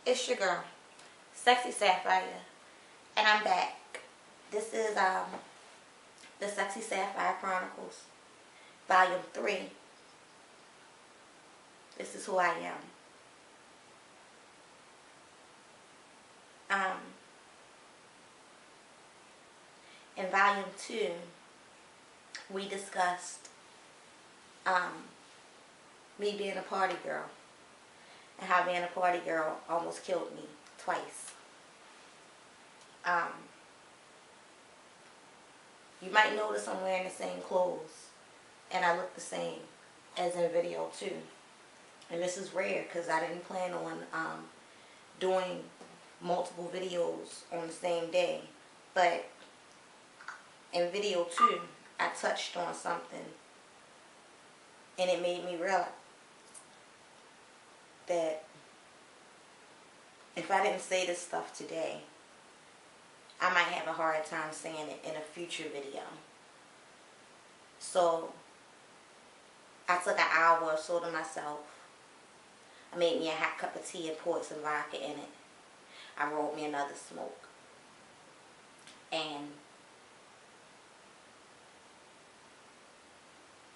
It's your girl, Sexy Sapphire, and I'm back. This is the Sexy Sapphire Chronicles, Volume 3. This is who I am. In Volume 2, we discussed me being a party girl and how being a party girl almost killed me twice. You might notice I'm wearing the same clothes and I look the same as in video 2. And this is rare because I didn't plan on doing multiple videos on the same day. But in video 2, I touched on something and it made me realize that if I didn't say this stuff today, I might have a hard time saying it in a future video. So I took an hour or so to myself. I made me a hot cup of tea and poured some vodka in it. I rolled me another smoke. And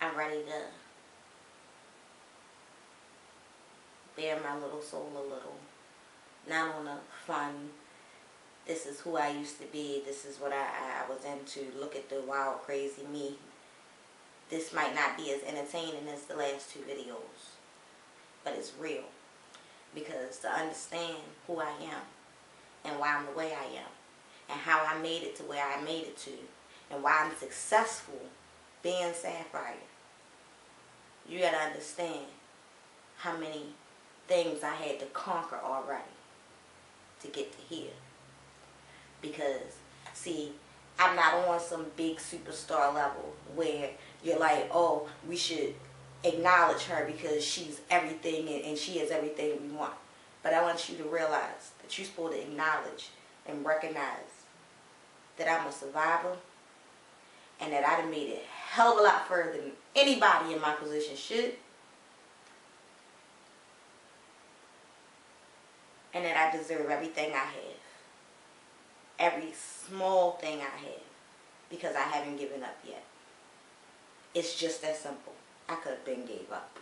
I'm ready to bare my little soul a little. Not on a fun, this is who I used to be, this is what I was into, look at the wild, crazy me. This might not be as entertaining as the last 2 videos, but it's real. Because to understand who I am, and why I'm the way I am, and how I made it to where I made it to, and why I'm successful being Sapphire, you gotta understand how many things I had to conquer already to get to here. Because, see, I'm not on some big superstar level where you're like, oh, we should acknowledge her because she's everything and she is everything we want. But I want you to realize that you're supposed to acknowledge and recognize that I'm a survivor and that I done made it a hell of a lot further than anybody in my position should. And that I deserve everything I have. Every small thing I have. Because I haven't given up yet. It's just that simple. I could have been gave up.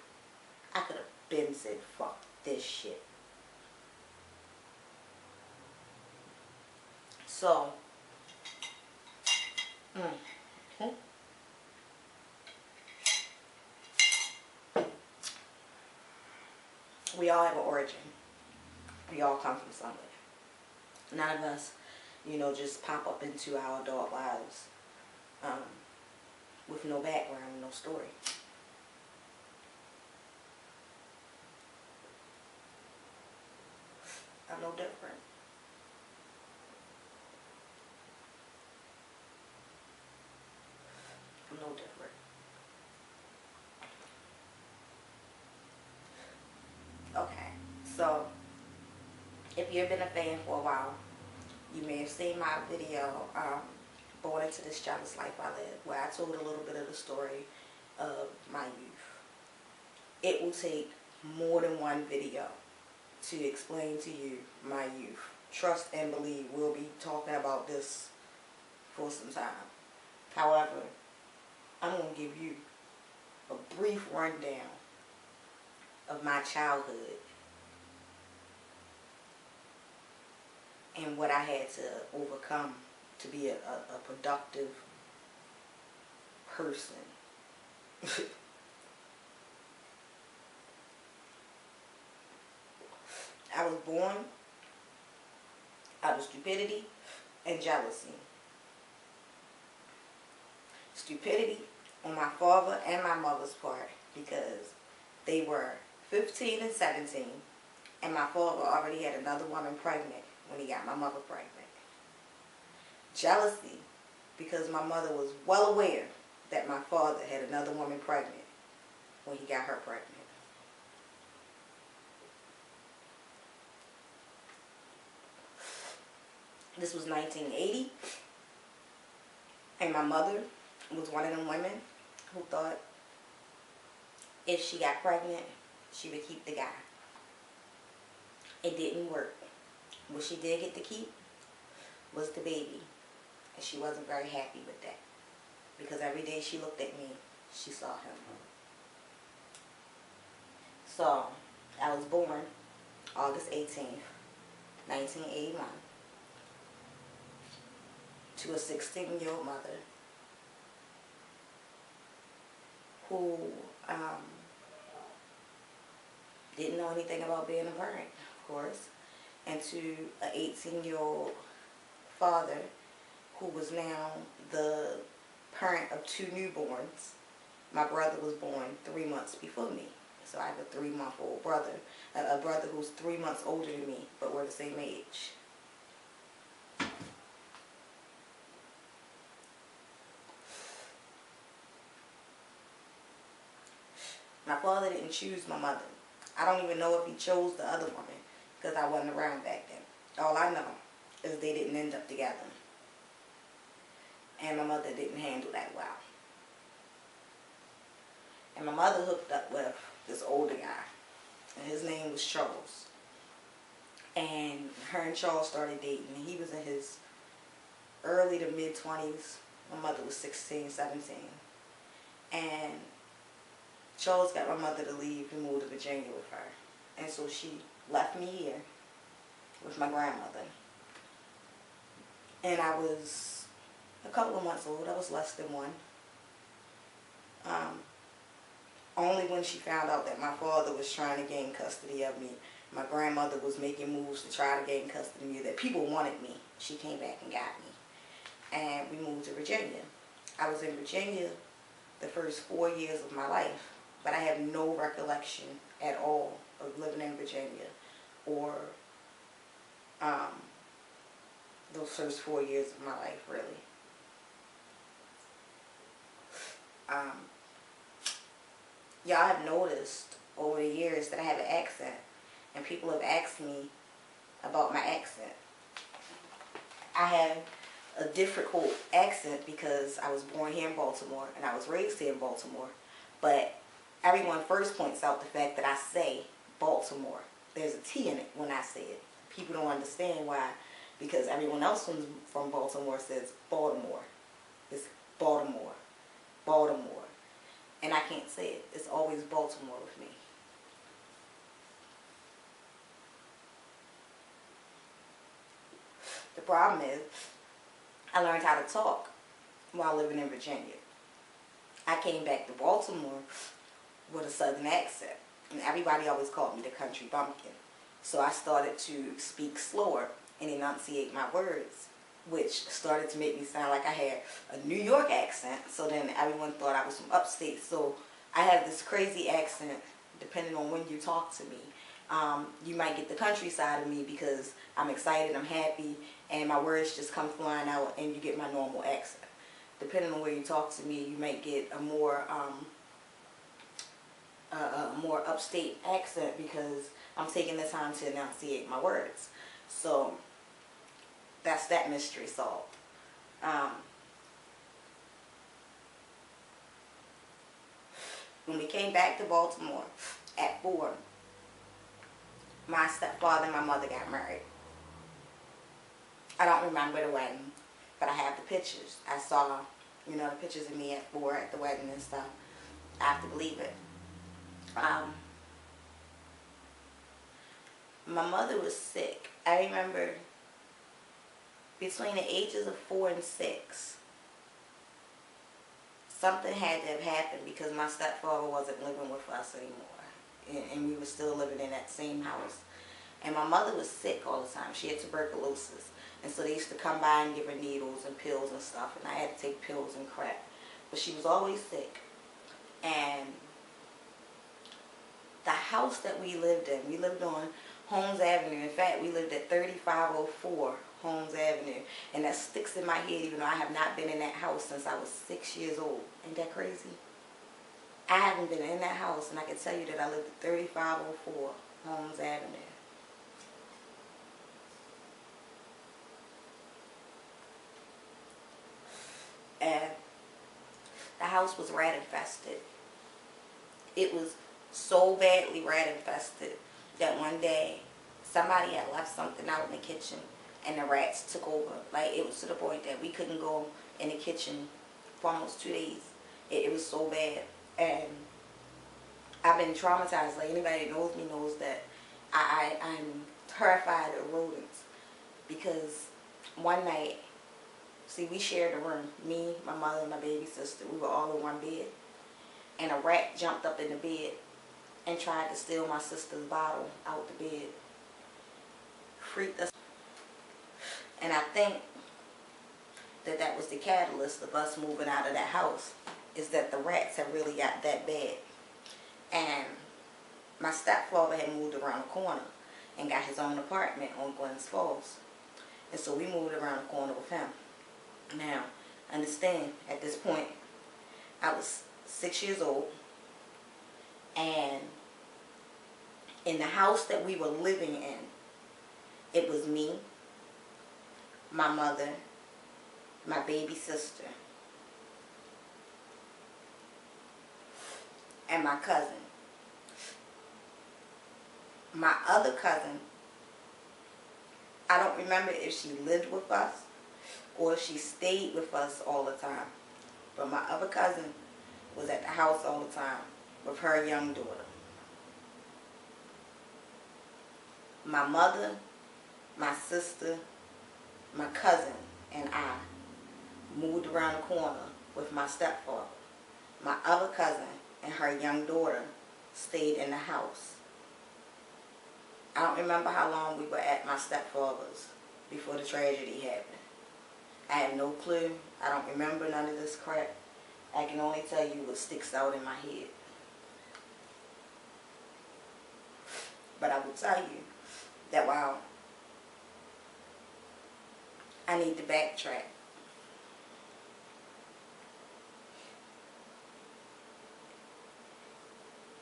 I could have been said, fuck this shit. So, we all have an origin. We all come from somewhere. None of us, just pop up into our adult lives with no background, no story. I'm no different. I'm no different. Okay, so if you've been a fan for a while, you may have seen my video, Born Into This Jealous Life I Live, where I told a little bit of the story of my youth. It will take more than one video to explain to you my youth. Trust and believe, we'll be talking about this for some time. However, I'm going to give you a brief rundown of my childhood and what I had to overcome to be a productive person. I was born out of stupidity and jealousy. Stupidity on my father and my mother's part because they were 15 and 17 and my father already had another woman pregnant when he got my mother pregnant. Jealousy because my mother was well aware that my father had another woman pregnant when he got her pregnant. This was 1980 and my mother was one of them women who thought if she got pregnant, she would keep the guy. It didn't work. What she did get to keep was the baby. And she wasn't very happy with that. Because every day she looked at me, she saw him. So, I was born August 18th, 1981, to a 16-year-old mother who didn't know anything about being a parent, of course, and to an 18-year-old father who was now the parent of 2 newborns. My brother was born 3 months before me. So I have a 3-month-old brother, a brother who's 3 months older than me, but we're the same age. My father didn't choose my mother. I don't even know if he chose the other woman because I wasn't around back then. All I know is they didn't end up together. And my mother didn't handle that well. And my mother hooked up with this older guy. And his name was Charles. And her and Charles started dating. And he was in his early to mid-20s. My mother was 16, 17. And Charles got my mother to leave and move to Virginia with her. And so she left me here with my grandmother. And I was a couple of months old. I was less than 1. Only when she found out that my father was trying to gain custody of me, my grandmother was making moves to try to gain custody of me, that people wanted me, she came back and got me. And we moved to Virginia. I was in Virginia the first 4 years of my life, but I have no recollection at all of living in Virginia or those first 4 years of my life, really. Y'all have noticed over the years that I have an accent, and people have asked me about my accent. I have a difficult accent because I was born here in Baltimore and I was raised here in Baltimore, but everyone first points out the fact that I say Baltimore. There's a T in it when I say it. People don't understand why, because everyone else from Baltimore says Baltimore. It's Baltimore, Baltimore. And I can't say it. It's always Baltimore with me. The problem is, I learned how to talk while living in Virginia. I came back to Baltimore with a southern accent. And everybody always called me the country bumpkin. So I started to speak slower and enunciate my words, which started to make me sound like I had a New York accent. So then everyone thought I was from upstate. So I have this crazy accent depending on when you talk to me. You might get the countryside of me because I'm excited, I'm happy, and my words just come flying out, and you get my normal accent. Depending on where you talk to me, you might get a more upstate accent because I'm taking the time to enunciate my words. So that's that mystery solved. When we came back to Baltimore at 4, my stepfather and my mother got married. I don't remember the wedding, but I have the pictures. I saw, the pictures of me at 4 at the wedding and stuff. I have to believe it. My mother was sick. I remember between the ages of 4 and 6, something had to have happened because my stepfather wasn't living with us anymore. And we were still living in that same house. And my mother was sick all the time. She had tuberculosis. And so they used to come by and give her needles and pills and stuff. And I had to take pills and crap. But she was always sick. And the house that we lived on Holmes Avenue. In fact, we lived at 3504 Holmes Avenue. And that sticks in my head even though I have not been in that house since I was 6 years old. Ain't that crazy? I haven't been in that house, and I can tell you that I lived at 3504 Holmes Avenue. And the house was rat infested. It was so badly rat infested that one day somebody had left something out in the kitchen and the rats took over. Like, it was to the point that we couldn't go in the kitchen for almost 2 days. It was so bad. And I've been traumatized. Like, anybody that knows me knows that I'm terrified of rodents. Because one night, see, we shared a room. Me, my mother, and my baby sister. We were all in one bed. And a rat jumped up in the bed and tried to steal my sister's bottle out the bed. Freaked us. And I think that was the catalyst of us moving out of that house, is that the rats have really got that bad. And my stepfather had moved around the corner and got his own apartment on Glens Falls. And so we moved around the corner with him. Now, understand, at this point, I was 6 years old, and in the house that we were living in, it was me, my mother, my baby sister, and my cousin. My other cousin, I don't remember if she lived with us or if she stayed with us all the time. But my other cousin was at the house all the time with her young daughter. My mother, my sister, my cousin, and I moved around the corner with my stepfather. My other cousin and her young daughter stayed in the house. I don't remember how long we were at my stepfather's before the tragedy happened. I have no clue. I don't remember none of this crap. I can only tell you what sticks out in my head. But I will tell you that while I need to backtrack,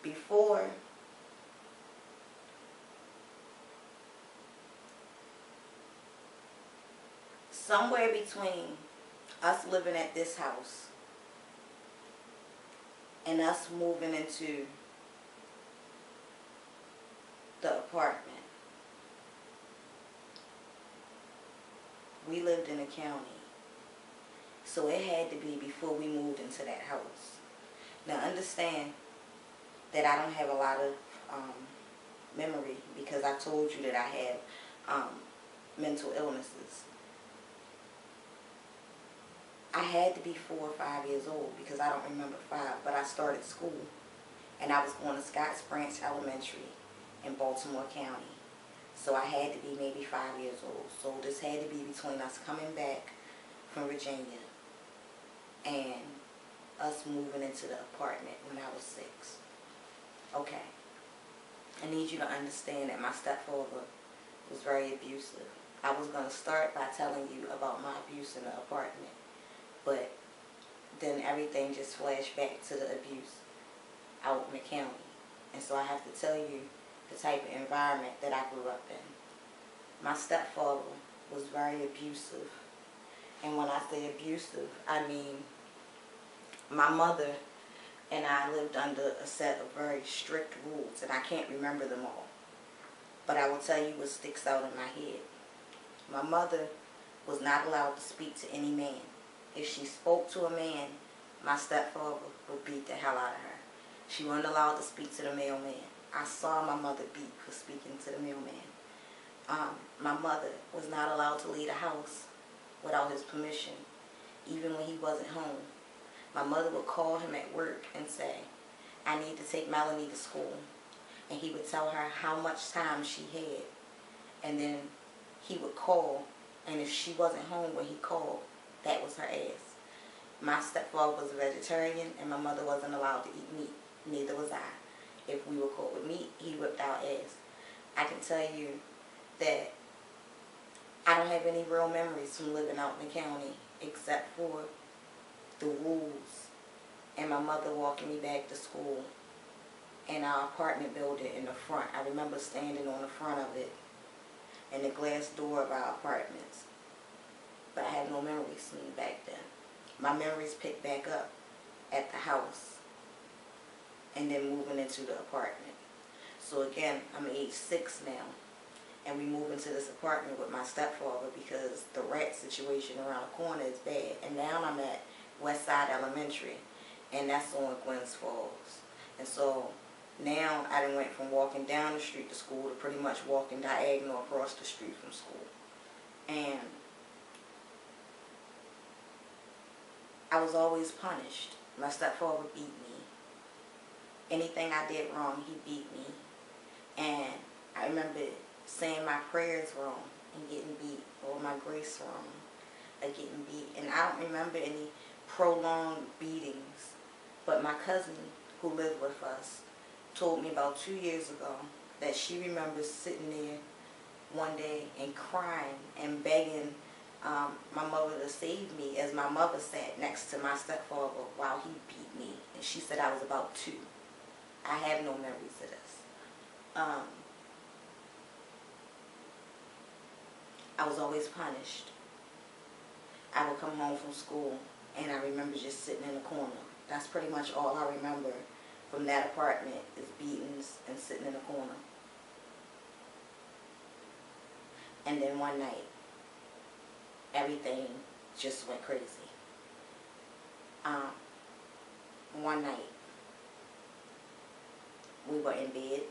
before somewhere between us living at this house and us moving into the apartment, we lived in a county. So it had to be before we moved into that house. Now understand that I don't have a lot of memory, because I told you that I have mental illnesses. I had to be 4 or 5 years old, because I don't remember 5, but I started school. And I was going to Scotts Branch Elementary in Baltimore County. So I had to be maybe 5 years old. So this had to be between us coming back from Virginia and us moving into the apartment when I was 6. Okay. I need you to understand that my stepfather was very abusive. I was going to start by telling you about my abuse in the apartment. But then everything just flashed back to the abuse out in the county. And so I have to tell you the type of environment that I grew up in. My stepfather was very abusive. And when I say abusive, I mean my mother and I lived under a set of very strict rules, and I can't remember them all. But I will tell you what sticks out in my head. My mother was not allowed to speak to any man. If she spoke to a man, my stepfather would beat the hell out of her. She wasn't allowed to speak to the mailman. I saw my mother beat for speaking to the mailman. My mother was not allowed to leave the house without his permission, even when he wasn't home. My mother would call him at work and say, I need to take Melanie to school. And he would tell her how much time she had. And then he would call, and if she wasn't home when he called, that was her ass. My stepfather was a vegetarian, and my mother wasn't allowed to eat meat. Neither was I. If we were caught with meat, he whipped our ass. I can tell you that I don't have any real memories from living out in the county, except for the rules and my mother walking me back to school and our apartment building in the front. I remember standing on the front of it and the glass door of our apartments. But I have no memories from back then. My memories picked back up at the house and then moving into the apartment. So again, I'm age 6 now. and we moved into this apartment with my stepfather because the rat situation around the corner is bad. And now I'm at West Side Elementary, and that's on Gwynns Falls. And so now I done went from walking down the street to school to pretty much walking diagonal across the street from school. And I was always punished. My stepfather beat me. Anything I did wrong, he beat me. And I remember saying my prayers wrong and getting beat, or my grace wrong and getting beat. And I don't remember any prolonged beatings. But my cousin who lived with us told me about 2 years ago that she remembers sitting there one day and crying and begging my mother to save me, as my mother sat next to my stepfather while he beat me. And she said I was about 2. I have no memories of this. I was always punished. I would come home from school and I remember just sitting in the corner. That's pretty much all I remember from that apartment, is beatings and sitting in the corner. And then one night, everything just went crazy. One night, we were in bed.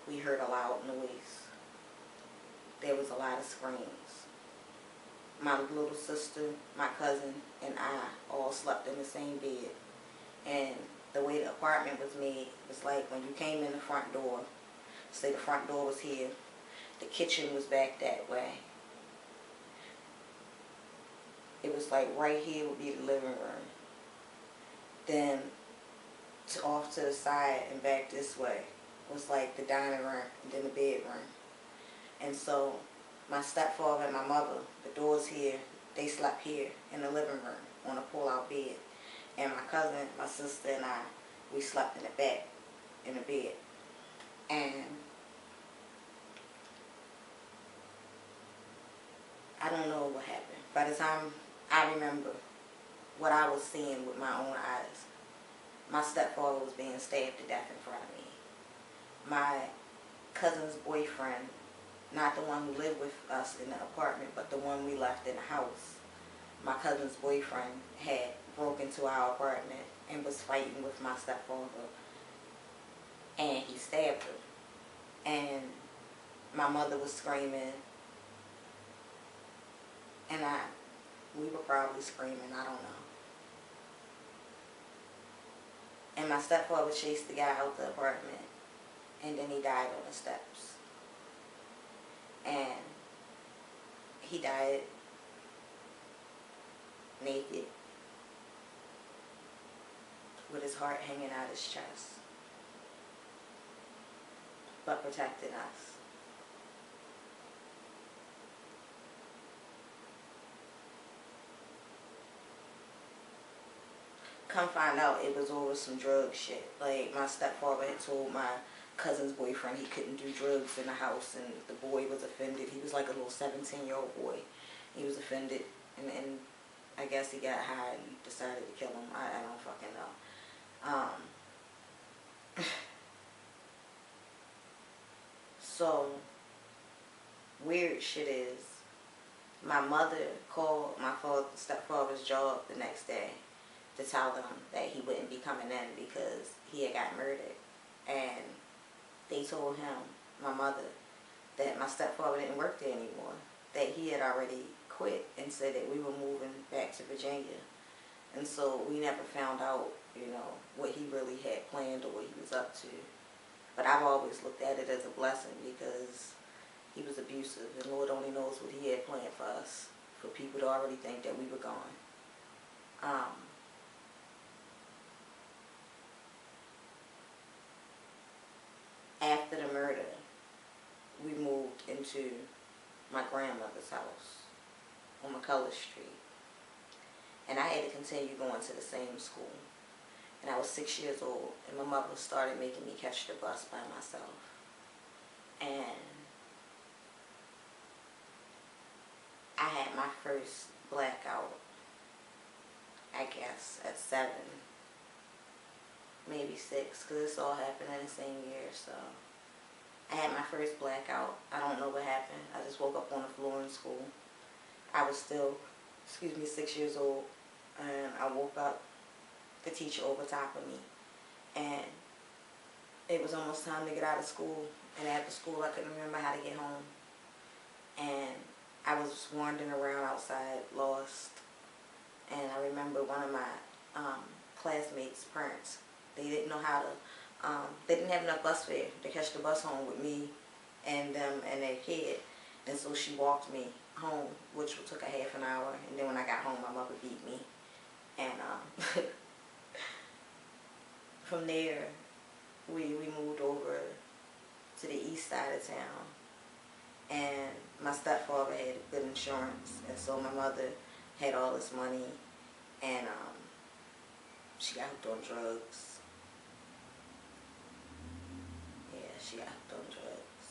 We heard a loud noise. There was a lot of screams. My little sister, my cousin, and I all slept in the same bed. And the way the apartment was made was like when you came in the front door, say the front door was here, the kitchen was back that way. It was like right here would be the living room. Then off to the side and back this way was like the dining room and then the bedroom. And so my stepfather and my mother, the doors here, they slept here in the living room on a pull-out bed. And my cousin, my sister, and I, we slept in the back in the bed. And I don't know what happened. By the time I remember what I was seeing with my own eyes, my stepfather was being stabbed to death in front of me. My cousin's boyfriend, not the one who lived with us in the apartment, but the one we left in the house, my cousin's boyfriend had broke into our apartment and was fighting with my stepfather, and he stabbed her. And my mother was screaming, and we were probably screaming, I don't know. And my stepfather chased the guy out the apartment, and then he died on the steps. And he died naked, with his heart hanging out his chest, but protecting us. Come find out, it was over some drug shit. Like, my stepfather had told my cousin's boyfriend he couldn't do drugs in the house, and the boy was offended. He was like a little 17-year-old boy. He was offended, and I guess he got high and decided to kill him. I don't fucking know. So, weird shit is, my mother called my stepfather's job the next day to tell them that he wouldn't be coming in because he had got murdered. And they told him, my mother, that my stepfather didn't work there anymore, that he had already quit, and said that we were moving back to Virginia. And so we never found out, you know, what he really had planned or what he was up to. But I've always looked at it as a blessing, because he was abusive, and Lord only knows what he had planned for us, for people to already think that we were gone. After the murder, we moved into my grandmother's house on McCullough Street. And I had to continue going to the same school. And I was 6 years old, and my mother started making me catch the bus by myself. And I had my first blackout, I guess, at 7, maybe 6, because this all happened in the same year, so I had my first blackout. I don't know what happened. I just woke up on the floor in school. I was still, 6 years old. And I woke up, the teacher over top of me. And it was almost time to get out of school. And after school, I couldn't remember how to get home. And I was wandering around outside, lost. And I remember one of my classmates' parents, they didn't know how to, they didn't have enough bus fare to catch the bus home with me and them and their kid. And so she walked me home, which took a half an hour. And then when I got home, my mother beat me. And from there, we moved over to the east side of town. And my stepfather had good insurance. And so my mother had all this money. And she got hooked on drugs. Yeah, she got hooked on drugs.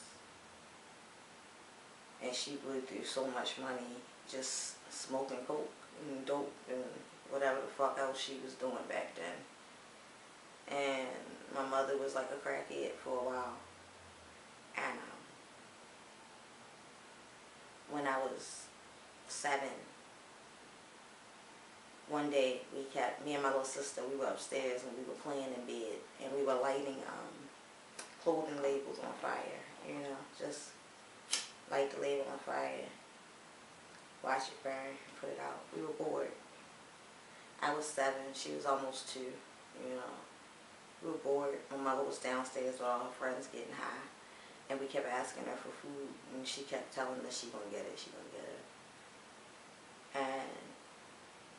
And she blew through so much money just smoking coke and dope and whatever the fuck else she was doing back then. And my mother was like a crackhead for a while. And when I was 7, one day me and my little sister, we were upstairs and we were playing in bed and we were lighting clothing labels on fire, you know, just light the label on fire, watch it burn, put it out. We were bored. I was 7, she was almost 2, you know. We were bored. My mother was downstairs with all her friends getting high. And we kept asking her for food. And she kept telling us she gonna get it, she gonna get it. And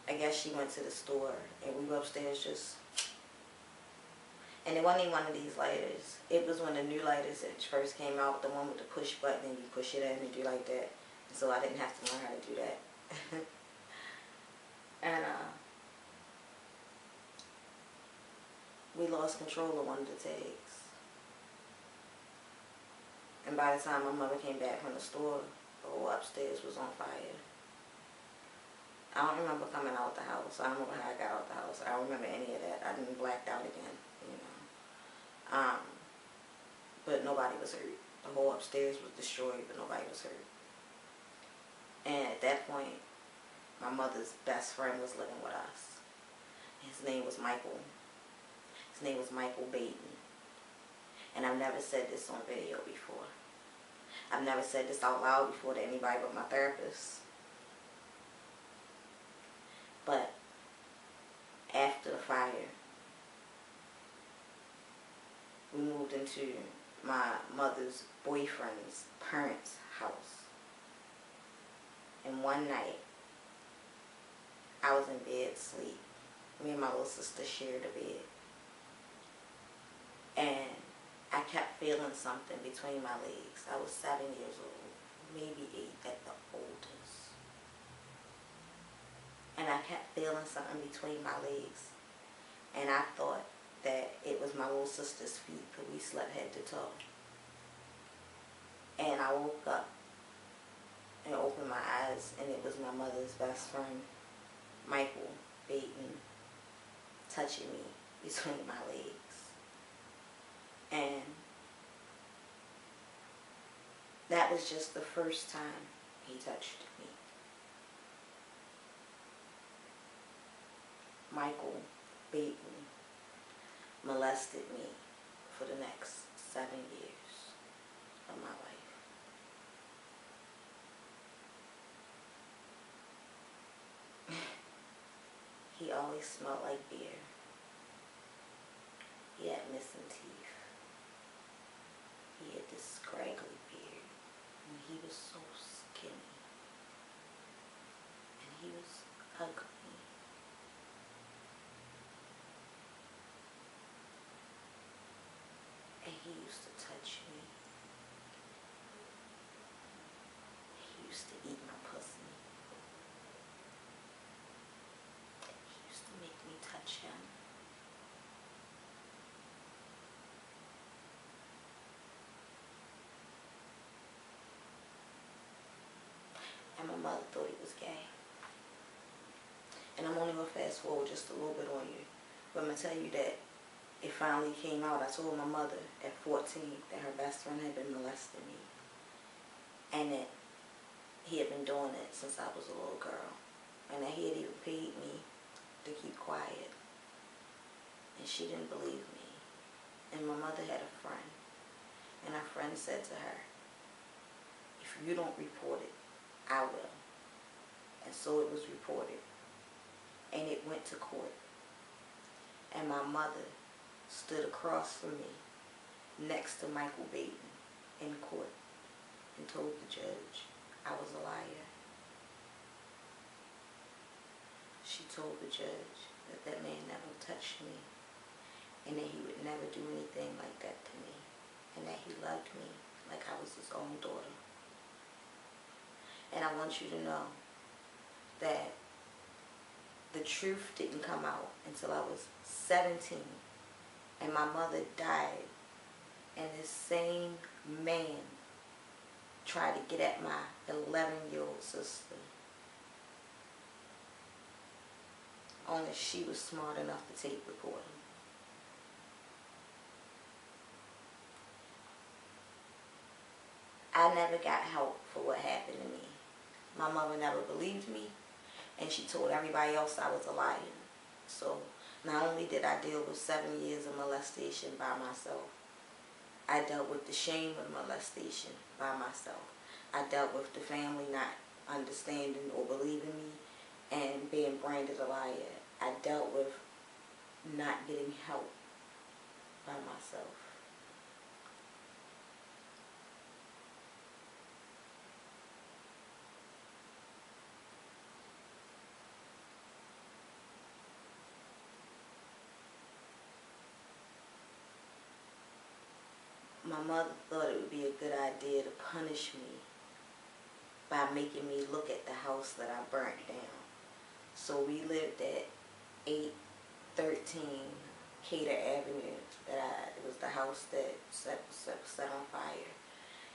I guess she went to the store. And we were upstairs just... And it wasn't even one of these lighters. It was one of the new lighters that first came out. The one with the push button. And you push it in and do like that. And so I didn't have to learn how to do that. And we lost control of one of the tags. And by the time my mother came back from the store, the whole upstairs was on fire. I don't remember coming out the house. I don't remember how I got out the house. I don't remember any of that. I didn't blacked out again, you know. But nobody was hurt. The whole upstairs was destroyed, but nobody was hurt. And at that point, my mother's best friend was living with us. His name was Michael. His name was Michael Baton. And I've never said this on video before. I've never said this out loud before to anybody but my therapist. But after the fire, we moved into my mother's boyfriend's parents' house. And one night, I was in bed asleep. Me and my little sister shared a bed. And I kept feeling something between my legs. I was 7 years old, maybe 8 at the oldest. And I kept feeling something between my legs. And I thought that it was my little sister's feet because we slept head to toe. And I woke up and opened my eyes and it was my mother's best friend, Michael Baton, touching me between my legs. And that was just the first time he touched me. Michael Baton molested me for the next 7 years of my life. He always smelled like beer. He had missing teeth. He had this scraggly beard. And he was so skinny. And he was ugly. And he used to touch me. He used to eat my pussy. He used to make me touch him. And my mother thought he was gay. And I'm only going to fast forward just a little bit on you. But I'm going to tell you that it finally came out. I told my mother at 14 that her best friend had been molesting me. And that he had been doing it since I was a little girl. And that he had even paid me to keep quiet. And she didn't believe me. And my mother had a friend. And her friend said to her, if you don't report it, I will. And so it was reported. And it went to court. And my mother stood across from me, next to Michael Baton, in court, and told the judge I was a liar. She told the judge that that man never touched me, and that he would never do anything like that to me, and that he loved me like I was his own daughter. And I want you to know that the truth didn't come out until I was 17, and my mother died, and this same man tried to get at my 11-year-old sister. Only she was smart enough to tape record him. I never got help for what happened to me. My mother never believed me, and she told everybody else I was a liar. So not only did I deal with 7 years of molestation by myself, I dealt with the shame of molestation by myself. I dealt with the family not understanding or believing me and being branded a liar. I dealt with not getting help by myself. My mother thought it would be a good idea to punish me by making me look at the house that I burnt down. So we lived at 813 Cater Avenue. It was the house that set on fire.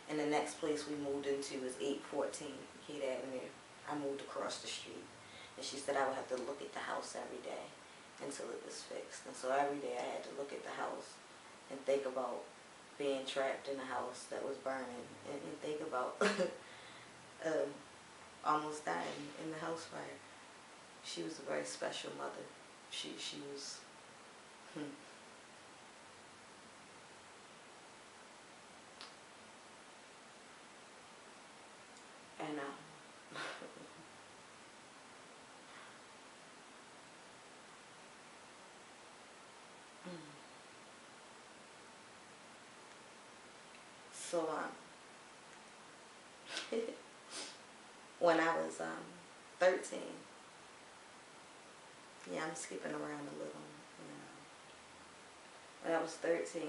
And the next place we moved into was 814 Cater Avenue. I moved across the street. And she said I would have to look at the house every day until it was fixed. And so every day I had to look at the house and think about being trapped in a house that was burning, and think about almost dying in the house fire. She was a very special mother. She was and so when I was 13, yeah, I'm skipping around a little, you know. When I was 13,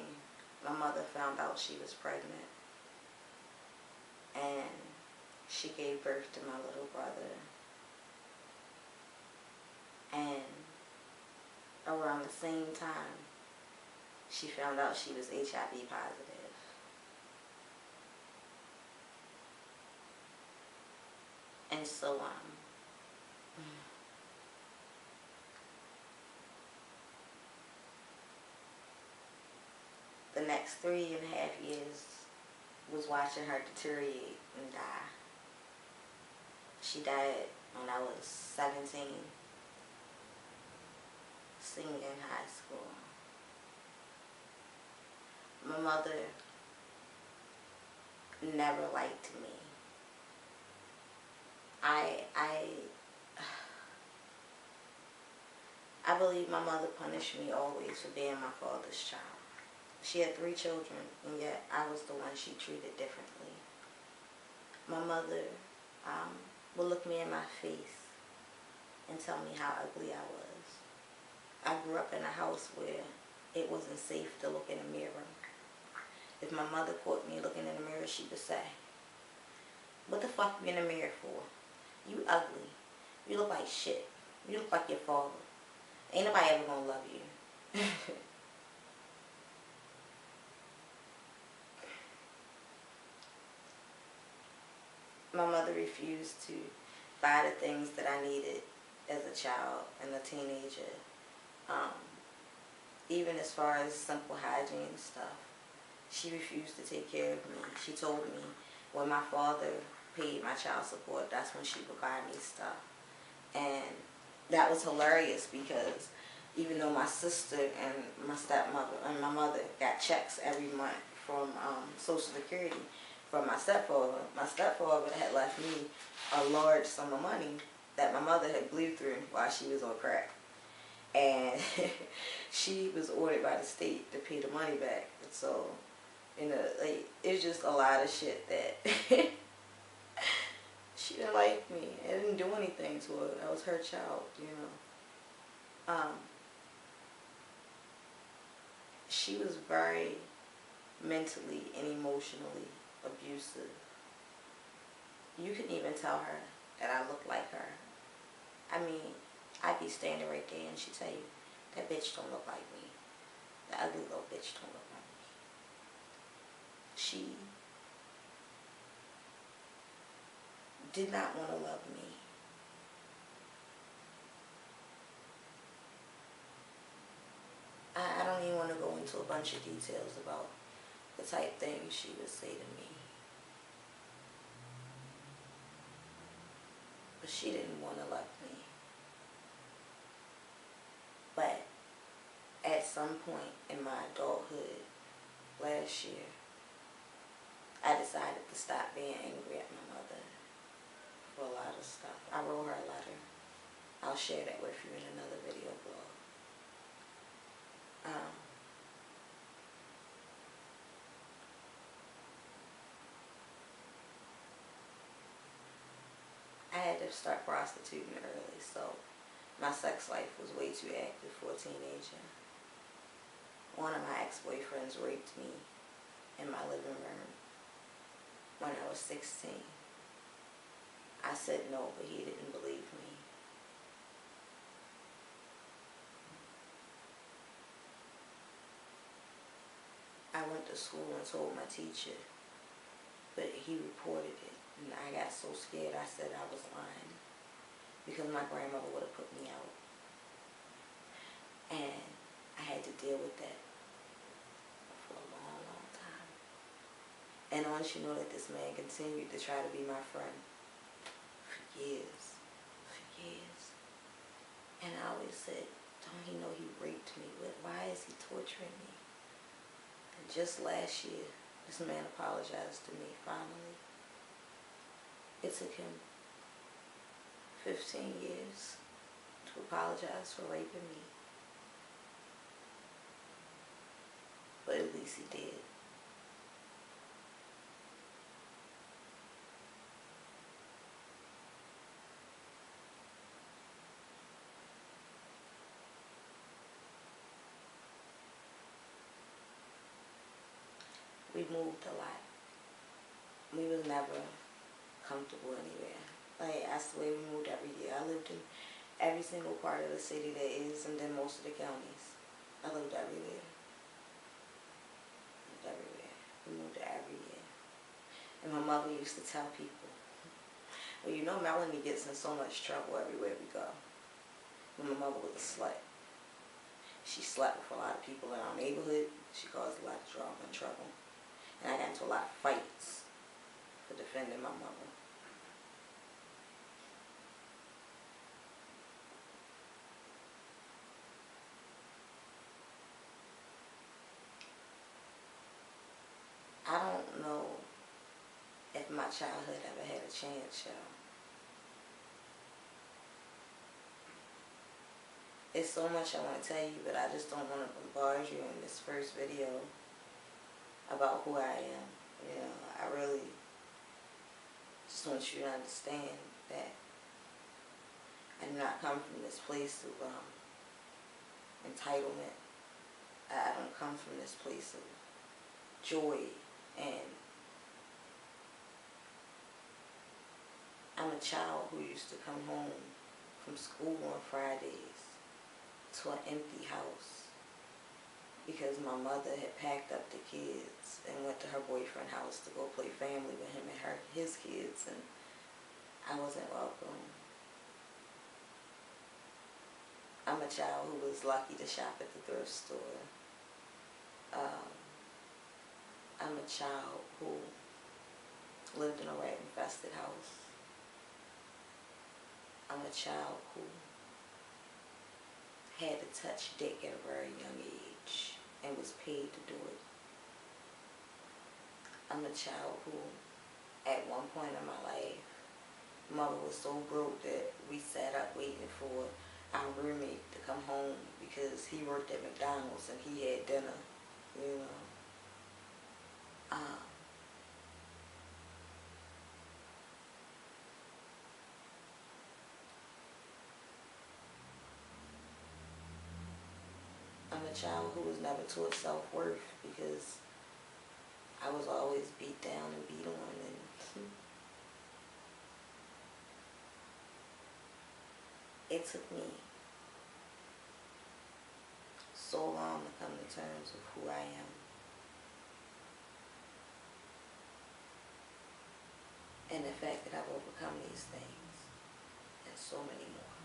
my mother found out she was pregnant, and she gave birth to my little brother. And around the same time, she found out she was HIV positive. And so the next 3.5 years was watching her deteriorate and die. She died when I was 17, senior in high school. My mother never liked me. I believe my mother punished me always for being my father's child. She had 3 children, and yet I was the one she treated differently. My mother would look me in my face and tell me how ugly I was. I grew up in a house where it wasn't safe to look in a mirror. If my mother caught me looking in the mirror, she would say, "What the fuck you in the mirror for? You ugly. You look like shit. You look like your father. Ain't nobody ever gonna love you." My mother refused to buy the things that I needed as a child and a teenager. even as far as simple hygiene stuff, she refused to take care of me. She told me when my father paid my child support, that's when she would buy me stuff. And that was hilarious because even though my sister and my stepmother and my mother got checks every month from Social Security from my stepfather had left me a large sum of money that my mother had blew through while she was on crack. And she was ordered by the state to pay the money back. So, you know, like, it's just a lot of shit that she didn't like me. I didn't do anything to her. I was her child, you know. She was very mentally and emotionally abusive. You couldn't even tell her that I looked like her. I mean, I'd be standing right there and she'd tell you, that bitch don't look like me. The ugly little bitch don't look like me. She did not want to love me. I don't even want to go into a bunch of details about the type things she would say to me. But she didn't want to love me. But at some point in my adulthood, last year, I decided to stop being angry at my mother for a lot of stuff. I wrote her a letter. I'll share that with you in another video blog. I had to start prostituting early, so my sex life was way too active for a teenager. One of my ex-boyfriends raped me in my living room when I was 16. I said no, but he didn't believe me. I went to school and told my teacher, but he reported it. And I got so scared I said I was lying because my grandmother would have put me out. And I had to deal with that for a long, long time. And I want you to know that this man continued to try to be my friend for years. For years. And I always said, don't he know he raped me? Why is he torturing me? And just last year, this man apologized to me finally. It took him 15 years to apologize for raping me. But at least he did. We moved a lot. We was never comfortable anywhere. Like, I swear we moved every year. I lived in every single part of the city there is, and then most of the counties. I lived everywhere. We moved every year. And my mother used to tell people, well, you know Melanie gets in so much trouble everywhere we go. When my mother was a slut. She slept with a lot of people in our neighborhood. She caused a lot of drama and trouble. And I got into a lot of fights for defending my mother. I don't know if my childhood ever had a chance, y'all. It's so much I want to tell you, but I just don't want to bombard you in this first video about who I am. You know, I really just want you to understand that I do not come from this place of entitlement. I don't come from this place of joy, and I'm a child who used to come home from school on Fridays to an empty house because my mother had packed up the kids and went to her boyfriend's house to go play family with him and his kids, and I wasn't welcome. I'm a child who was lucky to shop at the thrift store. I'm a child who lived in a rat-infested house. I'm a child who had to touch dick at a very young age and was paid to do it. I'm a child who, at one point in my life, mother was so broke that we sat up waiting for our roommate to come home because he worked at McDonald's and he had dinner, you know. I'm a child who was never taught self-worth because I was always beat down and beat on, and it took me so long to come to terms with who I am. And the fact that I've overcome these things and so many more.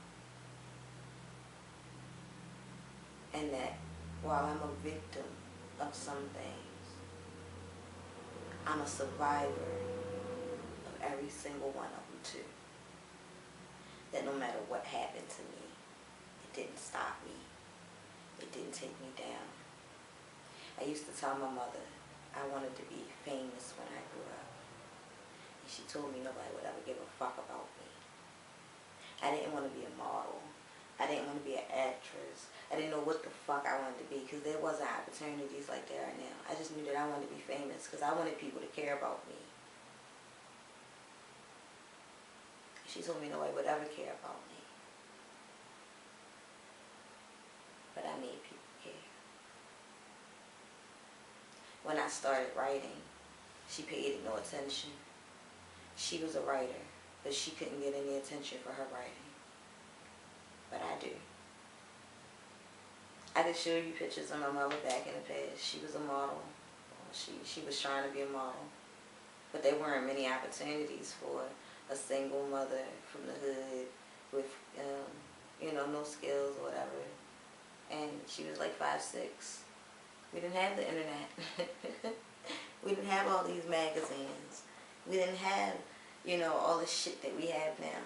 And that while I'm a victim of some things, I'm a survivor of every single one of them too. That no matter what happened to me, it didn't stop me. It didn't take me down. I used to tell my mother I wanted to be famous when I grew up. And she told me nobody would ever give a fuck about me. I didn't want to be a model. I didn't want to be an actress. I didn't know what the fuck I wanted to be because there wasn't opportunities like there are now. I just knew that I wanted to be famous because I wanted people to care about me. She told me nobody would ever care about me. But I made people care. When I started writing, she paid it no attention. She was a writer, but she couldn't get any attention for her writing. But I do. I could show you pictures of my mother back in the past. She was a model. She was trying to be a model. But there weren't many opportunities for a single mother from the hood with, no skills or whatever. And she was like 5'6". We didn't have the internet. We didn't have all these magazines. We didn't have, all the shit that we have now.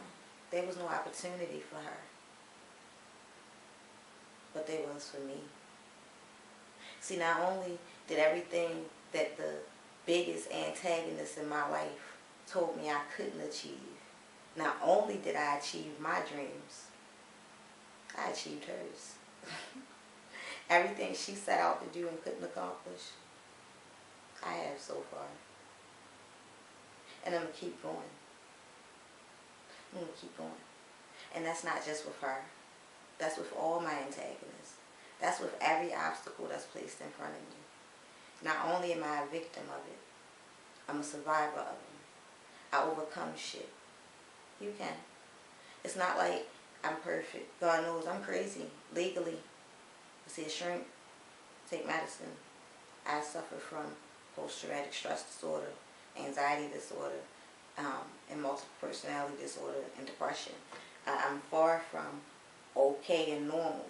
There was no opportunity for her. But there was for me. See, not only did everything that the biggest antagonist in my life told me I couldn't achieve, not only did I achieve my dreams, I achieved hers. Everything she set out to do and couldn't accomplish, I have so far. And I'm going to keep going. I'm going to keep going. And that's not just with her. That's with all my antagonists. That's with every obstacle that's placed in front of me. Not only am I a victim of it, I'm a survivor of it. I overcome shit. You can. It's not like I'm perfect. God knows I'm crazy. Legally. I see a shrink. Take medicine. I suffer from post-traumatic stress disorder, anxiety disorder, and multiple personality disorder and depression. I'm far from okay and normal.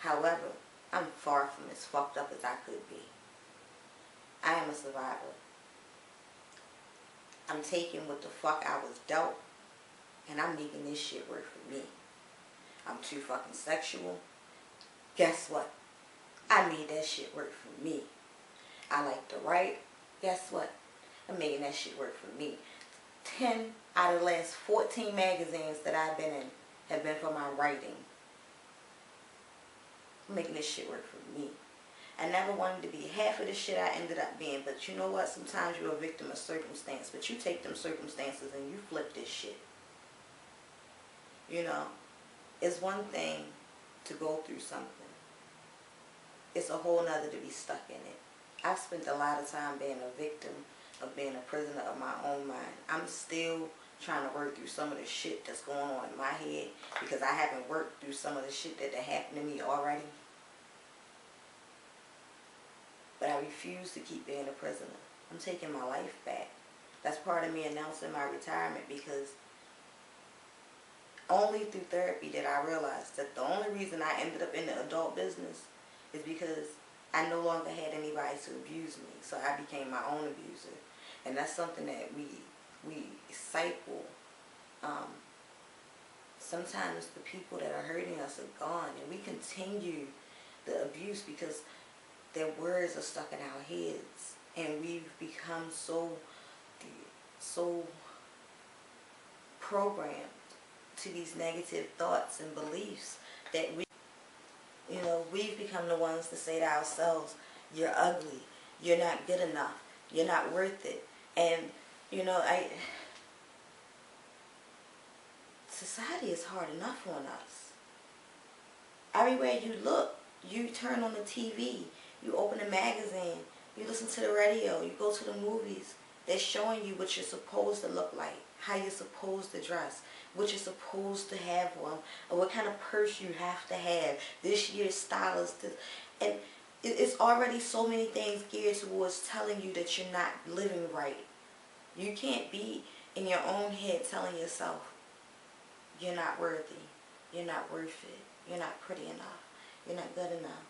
However, I'm far from as fucked up as I could be. I am a survivor. I'm taking what the fuck I was dealt, and I'm making this shit work for me. I'm too fucking sexual. Guess what? I made that shit work for me. I like to write. Guess what? I'm making that shit work for me. 10 out of the last 14 magazines that I've been in have been for my writing. I'm making this shit work for me. I never wanted to be half of the shit I ended up being, but you know what? Sometimes you're a victim of circumstance, but you take them circumstances and you flip this shit. It's one thing to go through something. It's a whole nother to be stuck in it. I've spent a lot of time being a victim of being a prisoner of my own mind. I'm still trying to work through some of the shit that's going on in my head because I haven't worked through some of the shit that happened to me already. But I refuse to keep being a prisoner. I'm taking my life back. That's part of me announcing my retirement because Only through therapy did I realize that the only reason I ended up in the adult business is because I no longer had anybody to abuse me. So I became my own abuser. And that's something that we cycle. Sometimes the people that are hurting us are gone, and we continue the abuse because their words are stuck in our heads, and we've become so programmed to these negative thoughts and beliefs that we've become the ones to say to ourselves, "You're ugly, you're not good enough, you're not worth it." And society is hard enough on us. Everywhere you look, you turn on the TV, you open a magazine, you listen to the radio, you go to the movies, they're showing you what you're supposed to look like, how you're supposed to dress, what you're supposed to have on, or what kind of purse you have to have, this year's style is this. And it's already so many things geared towards telling you that you're not living right. You can't be in your own head telling yourself, you're not worthy, you're not worth it, you're not pretty enough, you're not good enough.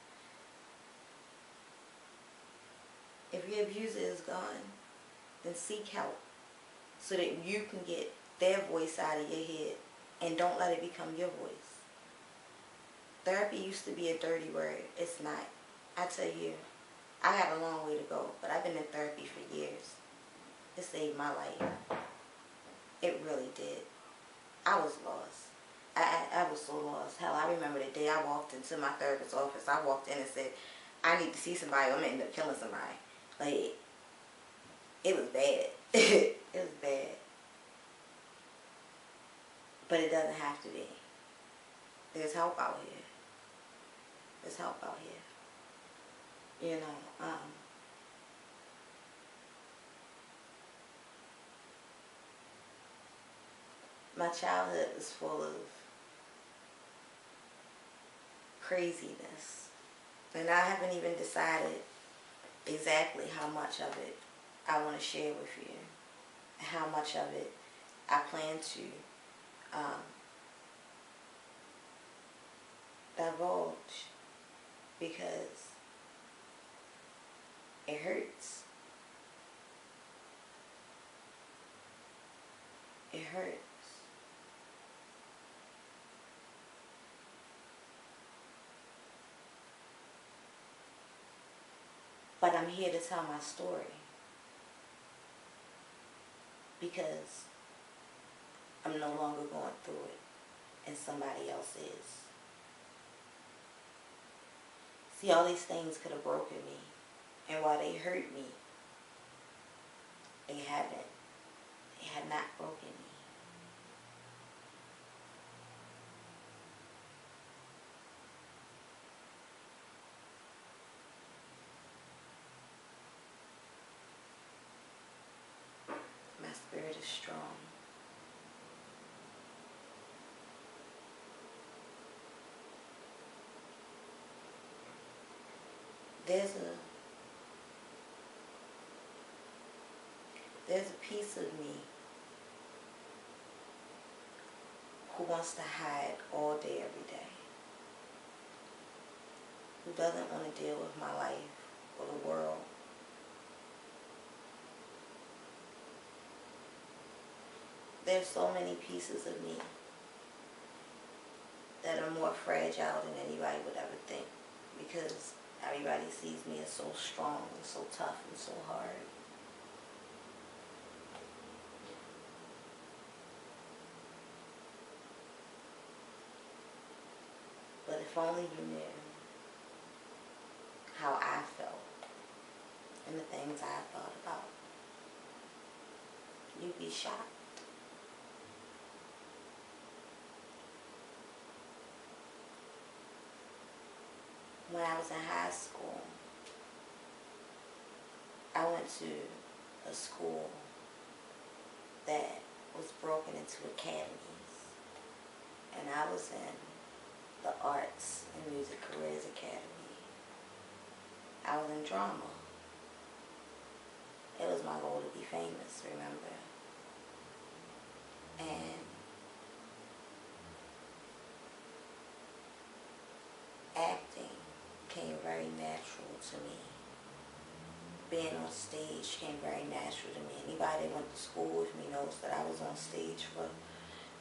If your abuser is gone, then seek help so that you can get their voice out of your head and don't let it become your voice. Therapy used to be a dirty word. It's not. I tell you, I got a long way to go, but I've been in therapy for years. It saved my life. It really did. I was lost. I was so lost. Hell, I remember the day I walked into my therapist's office. I walked in and said, I need to see somebody. I'm going to end up killing somebody. Like, it was bad. It was bad. But it doesn't have to be. There's help out here. There's help out here. You know, my childhood was full of craziness. And I haven't even decided exactly how much of it I want to share with you. How much of it I plan to divulge, because it hurts. It hurts. But I'm here to tell my story because I'm no longer going through it and somebody else is. See, all these things could have broken me, and while they hurt me, they haven't. They have not broken me. My spirit is strong. There's a piece of me who wants to hide all day, every day. Who doesn't want to deal with my life or the world. There's so many pieces of me that are more fragile than anybody would ever think, because everybody sees me as so strong and so tough and so hard. But if only you knew how I felt and the things I thought about, you'd be shocked. When I was in high school, I went to a school that was broken into academies, and I was in the Arts and Music Careers Academy. I was in drama. It was my goal to be famous, remember? And came very natural to me. Being on stage came very natural to me. Anybody that went to school with me knows that I was on stage for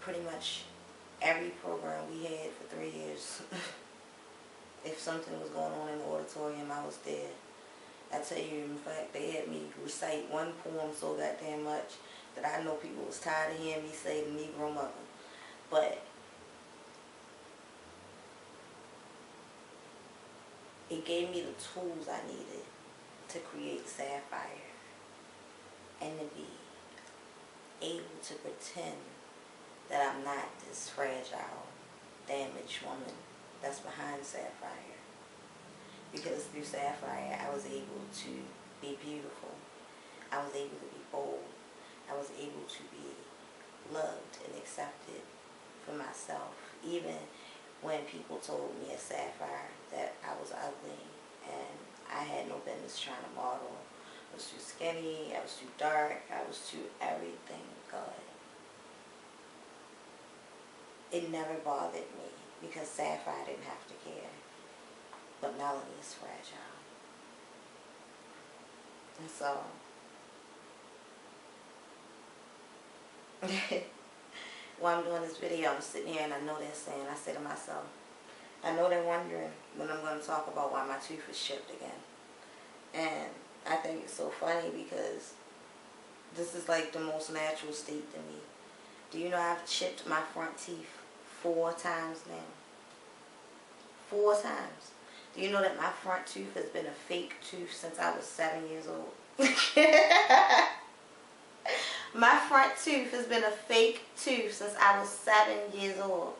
pretty much every program we had for 3 years. If something was going on in the auditorium, I was there. I tell you, in fact, they had me recite one poem so goddamn much that I know people was tired of hearing me say the Negro mother. But it gave me the tools I needed to create Sapphire and to be able to pretend that I'm not this fragile, damaged woman that's behind Sapphire. Because through Sapphire, I was able to be beautiful. I was able to be bold. I was able to be loved and accepted for myself. Even when people told me at Sapphire that I was ugly and I had no business trying to model. I was too skinny, I was too dark, I was too everything good. It never bothered me because Sapphire didn't have to care. But Melanie is fragile. And so, while I'm doing this video, I'm sitting here and I know they're saying, I say to myself, I know they're wondering when I'm going to talk about why my tooth is chipped again. And I think it's so funny because this is like the most natural state to me. Do you know I've chipped my front teeth 4 times now? 4 times. Do you know that my front tooth has been a fake tooth since I was 7 years old? My front tooth has been a fake tooth since I was 7 years old.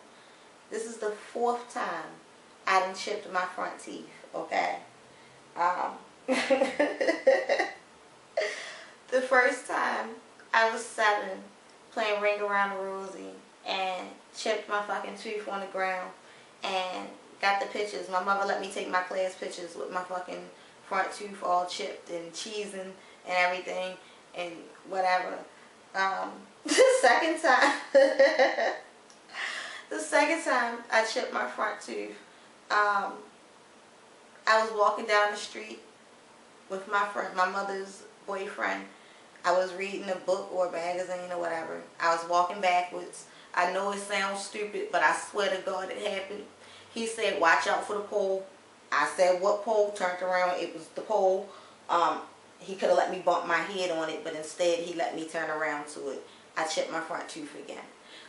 This is the 4th time I done chipped my front teeth, okay? The first time I was 7, playing Ring Around the Rosie, and chipped my fucking tooth on the ground, and got the pictures. My mother let me take my class pictures with my fucking front tooth all chipped and cheesing and everything and whatever. The second time, the second time I chipped my front tooth, I was walking down the street with my friend, my mother's boyfriend. I was reading a book or a magazine or whatever. I was walking backwards. I know it sounds stupid, but I swear to God it happened. He said, watch out for the pole. I said, what pole? Turned around, it was the pole. He could have let me bump my head on it, but instead he let me turn around to it. I chipped my front tooth again.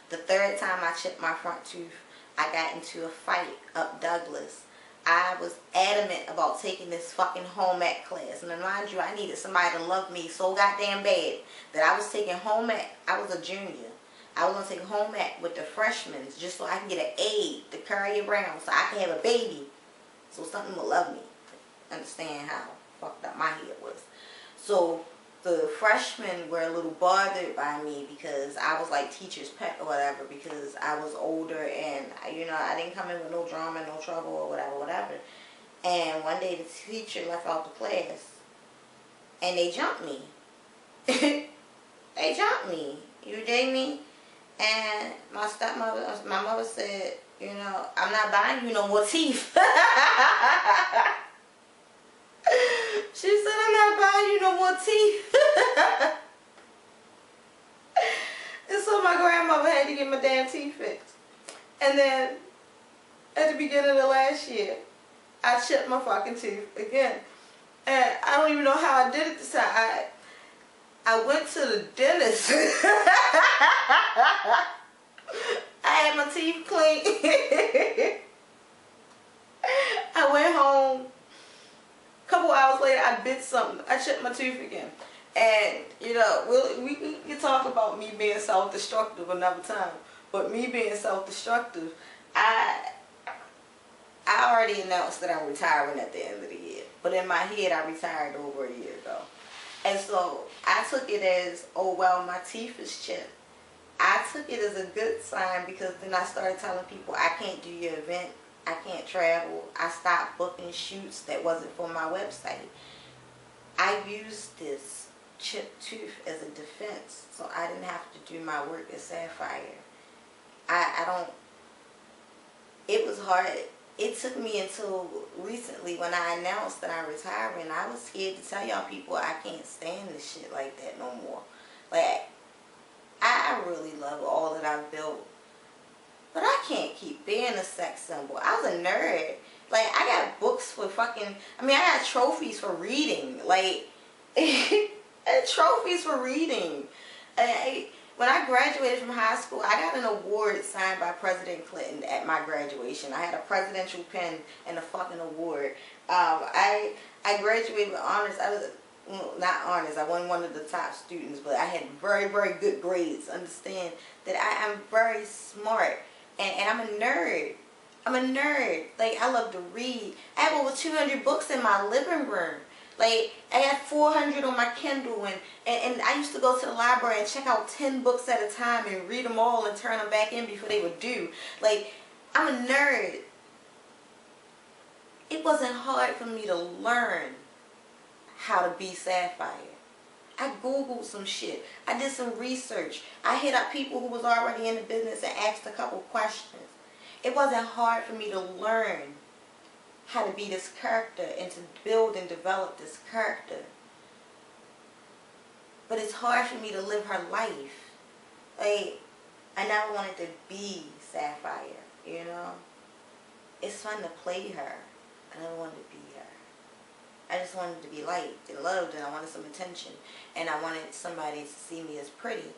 The 3rd time I chipped my front tooth, I got into a fight up Douglas. I was adamant about taking this fucking home ec class. And mind you, I needed somebody to love me so goddamn bad that I was taking home ec. I was a junior. I was going to take home ec with the freshmen just so I can get an aide to carry around so I can have a baby. So something would love me. Understand how fucked up my head was. So the freshmen were a little bothered by me because I was like teacher's pet or whatever, because I was older and, you know, I didn't come in with no drama, no trouble or whatever. And one day the teacher left out the class and they jumped me. They jumped me. You dig me? And my mother said, you know, I'm not buying you no more teeth. She said, I'm not buying you no more teeth. And so my grandmother had to get my damn teeth fixed. And then, at the beginning of last year, I chipped my fucking teeth again. And I don't even know how I did it this time. I went to the dentist. I had my teeth cleaned. I went home. A couple hours later, I bit something. I chipped my tooth again. And, you know, we can talk about me being self-destructive another time. But me being self-destructive, I already announced that I'm retiring at the end of the year. But in my head, I retired over a year ago. And so I took it as, oh, well, my teeth is chipped. I took it as a good sign because then I started telling people I can't do your event. I can't travel. I stopped booking shoots that wasn't for my website. I used this chipped tooth as a defense so I didn't have to do my work at Sapphire. It was hard it took me until recently when I announced that I'm retiring. I was scared to tell y'all people I can't stand this shit like that no more. Like, I really love all that I've built. But I can't keep being a sex symbol. I was a nerd. Like, I got books for fucking... I mean, I got trophies for reading. Like, I had trophies for reading. When I graduated from high school, I got an award signed by President Clinton at my graduation. I had a presidential pin and a fucking award. I graduated with honors. I was... Well, not honors. I wasn't one of the top students, but I had very, very good grades. Understand that I am very smart. And I'm a nerd. I'm a nerd. Like, I love to read. I have over 200 books in my living room. Like, I have 400 on my Kindle. And I used to go to the library and check out 10 books at a time and read them all and turn them back in before they were due. Like, I'm a nerd. It wasn't hard for me to learn how to be Sapphire. I Googled some shit. I did some research. I hit up people who was already in the business and asked a couple questions. It wasn't hard for me to learn how to be this character and to build and develop this character. But it's hard for me to live her life. Like, I never wanted to be Sapphire, you know? It's fun to play her. I never wanted to be her. I just wanted to be liked and loved, and I wanted some attention, and I wanted somebody to see me as pretty,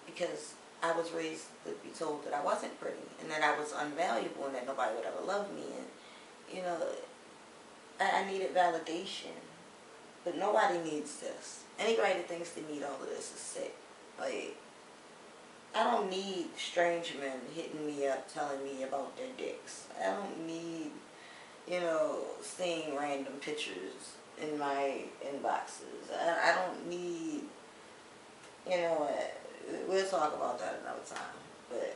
because I was raised to be told that I wasn't pretty, and that I was unvaluable, and that nobody would ever love me, and, you know, I needed validation, but nobody needs this. Anybody that thinks they need all of this is sick. Like, I don't need strange men hitting me up, telling me about their dicks. I don't need... you know, seeing random pictures in my inboxes. I don't need, you know what, we'll talk about that another time, but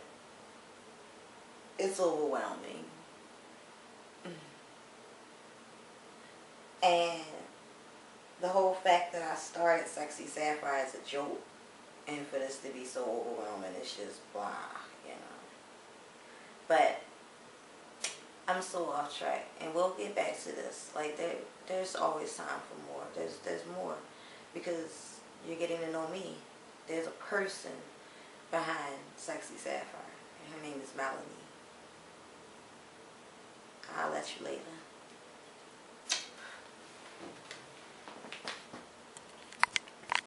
it's overwhelming. And the whole fact that I started Sexy Sapphire as a joke, and for this to be so overwhelming, it's just blah, you know. But I'm so off track, and we'll get back to this. Like, there's always time for more. There's more, because you're getting to know me. There's a person behind Sexy Sapphire, and her name is Melanie. I'll let you later.